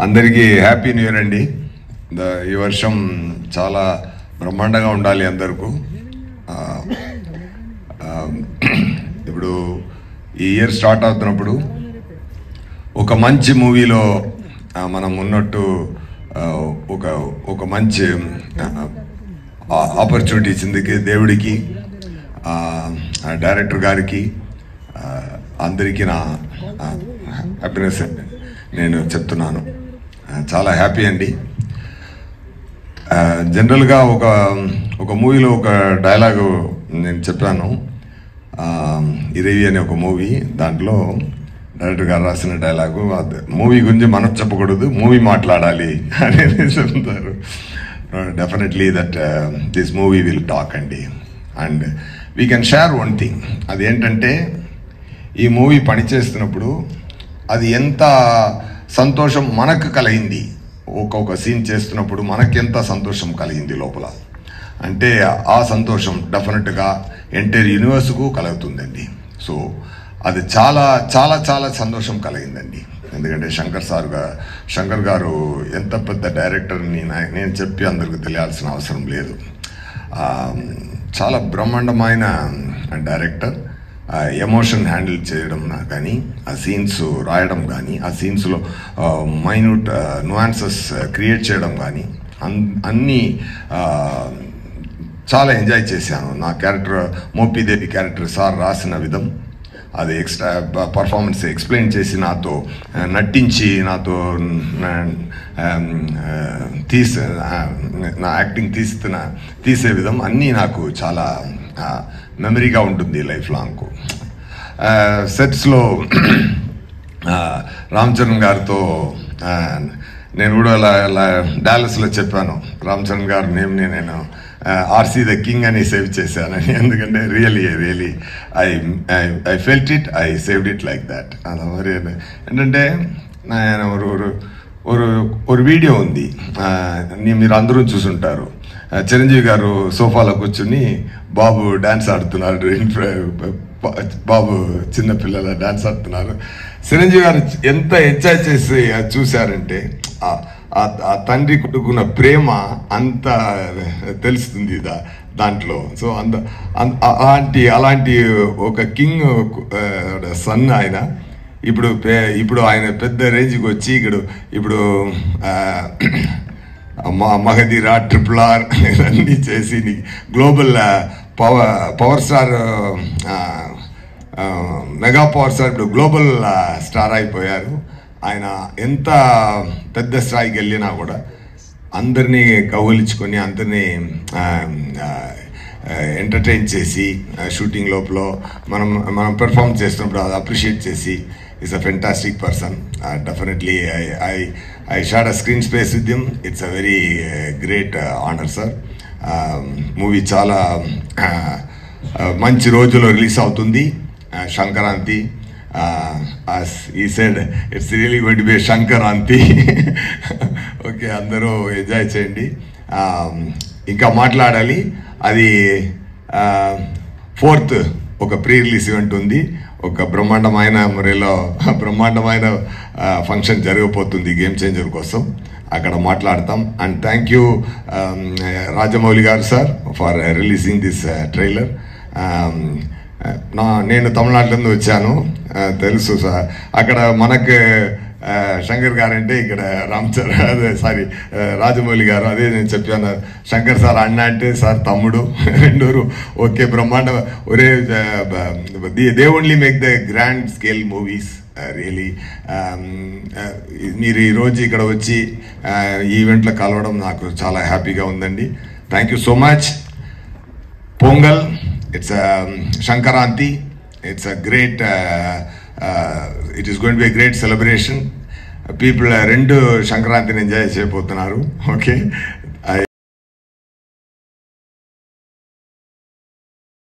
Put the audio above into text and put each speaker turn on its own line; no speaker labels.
అందరికీ happy new year అండి. ఈ వర్షం చాలా బ్రహ్మాండంగా ఉండాలి అందరికీ. ఇప్పుడు ఈ ఇయర్ స్టార్ట్ అవుతున్నప్పుడు ఒక మంచి మూవీలో మనం ఉన్నట్టు ఒక మంచి ఆపర్చునిటీ ఇచ్చింది దేవుడికి, డైరెక్టర్ గారికి, అందరికీ నా హ్యాపీనెస్ నేను చెప్తున్నాను. చాలా హ్యాపీ అండి. జనరల్గా ఒక మూవీలో ఒక డైలాగు నేను చెప్పాను. ఇరవి అనే ఒక మూవీ, దాంట్లో డైరెక్టర్ గారు రాసిన డైలాగు, మూవీ గురించి మనం చెప్పకూడదు, మూవీ మాట్లాడాలి అనేది చెప్తారు. Definitely that this movie will talk అండి. And we can share one thing. అదేంటంటే, ఈ మూవీ పనిచేస్తున్నప్పుడు అది ఎంత సంతోషం మనకు కలిగింది, ఒక్కొక్క సీన్ చేస్తున్నప్పుడు మనకి ఎంత సంతోషం కలిగింది లోపల అంటే, ఆ సంతోషం డెఫినెట్గా ఎంటైర్ యూనివర్స్కు కలుగుతుందండి. సో అది చాలా చాలా చాలా సంతోషం కలిగిందండి. ఎందుకంటే శంకర్ గారు ఎంత పెద్ద డైరెక్టర్ని నేను చెప్పి అందరికి తెలియాల్సిన అవసరం లేదు. చాలా బ్రహ్మాండమైన డైరెక్టర్. ఎమోషన్ హ్యాండిల్ చేయడం కానీ, ఆ సీన్స్ రాయడం కానీ, ఆ సీన్స్లో మైన్యూట్ నువాన్సెస్ క్రియేట్ చేయడం కానీ, అన్నీ చాలా ఎంజాయ్ చేశాను. నా క్యారెక్టర్ మోపిదేవి క్యారెక్టర్ సార్ రాసిన విధం, అది ఎక్స్ట్రా పర్ఫార్మెన్స్ ఎక్స్ప్లెయిన్ చేసి నాతో నటించి నాతో నా యాక్టింగ్ తీసే విధం అన్నీ నాకు చాలా మెమరీగా ఉంటుంది లైఫ్ లాంగ్కు. సెట్స్లో రామ్ చరణ్ గారితో నేను కూడా డాలస్లో చెప్పాను, రామ్ చరణ్ గారు నేను ఆర్సీ ద కింగ్ అని సేవ్ చేశానని. ఎందుకంటే really I felt it, I saved it like that. అది మరి ఏంటంటే, ఒక వీడియో ఉంది, మీరు అందరూ చూసుంటారు. చిరంజీవి గారు సోఫాలో కూర్చుని బాబు డాన్స్ ఆడుతున్నారు, బాబు చిన్నపిల్లల డాన్స్ ఆడుతున్నారు. చిరంజీవి గారు ఎంత ఎంజాయ్ చేసి చూశారంటే, ఆ తండ్రి కొట్టుకున్న ప్రేమ అంత తెలుస్తుంది దాంట్లో. సో అలాంటి ఒక కింగ్ సన్ ఆయన. ఇప్పుడు ఆయన పెద్ద రేంజ్కి వచ్చి ఇప్పుడు మగధీర, RRR ఇవన్నీ చేసి global power star, mega power star, ఇప్పుడు గ్లోబల్ స్టార్ అయిపోయారు. ఆయన ఎంత పెద్ద స్థాయికి వెళ్ళినా కూడా అందరినీ కౌగిలించుకొని, అందరినీ ఎంటర్టైన్ చేసి, షూటింగ్ లోపల మనం పెర్ఫార్మ్ చేస్తున్నప్పుడు అది అప్రిషియేట్ చేసి, is a fantastic person. Definitely I shared a screen space with him. It's a very great honor, sir. Movie చాలా మంచి రోజులో రిలీజ్ అవుతుంది, Sankranti. He said it's really going to be a Sankranti. Okay, అందరూ enjoy చేయండి. ఇంకా మాట్లాడాలి. అది 4th ఒక ప్రీ రిలీజ్ ఈవెంట్ ఉంది. ఒక బ్రహ్మాండమైన బ్రహ్మాండమైన ఫంక్షన్ జరగబోతుంది గేమ్ చేంజర్ కోసం, అక్కడ మాట్లాడతాం. అండ్ థ్యాంక్ యూ రాజమౌళి గారు sir for releasing this trailer. నేను తమిళనాడులో వచ్చాను, తెలుసు సార్. అక్కడ మనకు శంకర్ గారు అంటే ఇక్కడ రాజమౌళి గారు, అదే నేను చెప్పాను. శంకర్ సార్ అన్న అంటే సార్ తమ్ముడు, రెండోరు ఓకే బ్రహ్మాండ. ఒరే they only make the grand scale movies really. మీరు ఈరోజు ఇక్కడ వచ్చి ఈవెంట్లో కలవడం నాకు చాలా హ్యాపీగా ఉందండి. Thank you so much. Pongal, it's Sankranti, it's a great it is going to be a great celebration. People రెండు సంక్రాంతిని ఎంజాయ్ చేయబోతున్నారు. ఓకే,